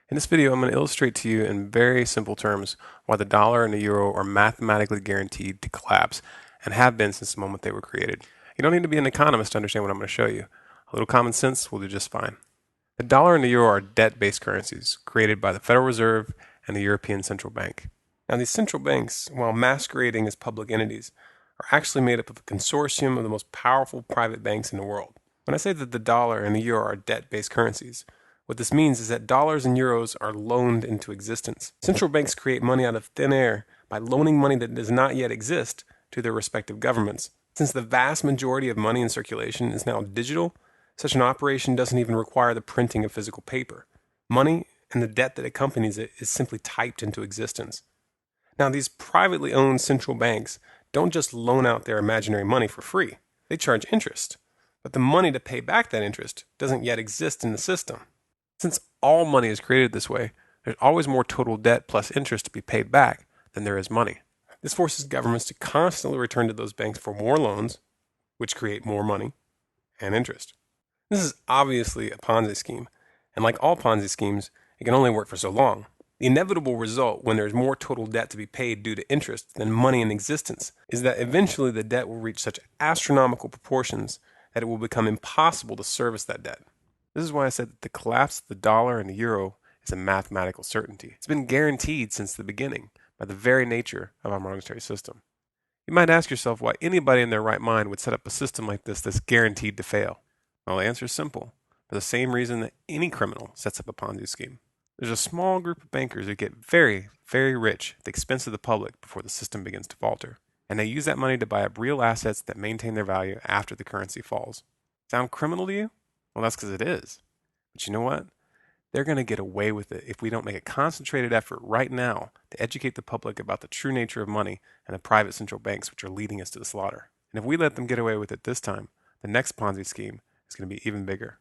In this video, I'm going to illustrate to you in very simple terms why the dollar and the euro are mathematically guaranteed to collapse and have been since the moment they were created. You don't need to be an economist to understand what I'm going to show you. A little common sense will do just fine. The dollar and the euro are debt-based currencies created by the Federal Reserve and the European Central Bank. Now, these central banks, while masquerading as public entities, are actually made up of a consortium of the most powerful private banks in the world. When I say that the dollar and the euro are debt-based currencies, what this means is that dollars and euros are loaned into existence. Central banks create money out of thin air by loaning money that does not yet exist to their respective governments. Since the vast majority of money in circulation is now digital, such an operation doesn't even require the printing of physical paper. Money and the debt that accompanies it is simply typed into existence. Now, these privately owned central banks don't just loan out their imaginary money for free. They charge interest. But the money to pay back that interest doesn't yet exist in the system. Since all money is created this way, there's always more total debt plus interest to be paid back than there is money. This forces governments to constantly return to those banks for more loans, which create more money and interest. This is obviously a Ponzi scheme, and like all Ponzi schemes, it can only work for so long. The inevitable result when there's more total debt to be paid due to interest than money in existence is that eventually the debt will reach such astronomical proportions that it will become impossible to service that debt. This is why I said that the collapse of the dollar and the euro is a mathematical certainty. It's been guaranteed since the beginning by the very nature of our monetary system. You might ask yourself why anybody in their right mind would set up a system like this that's guaranteed to fail. Well, the answer is simple. For the same reason that any criminal sets up a Ponzi scheme. There's a small group of bankers who get very, very rich at the expense of the public before the system begins to falter. And they use that money to buy up real assets that maintain their value after the currency falls. Sound criminal to you? Well, that's because it is. But you know what? They're going to get away with it if we don't make a concentrated effort right now to educate the public about the true nature of money and the private central banks which are leading us to the slaughter. And if we let them get away with it this time, the next Ponzi scheme is going to be even bigger.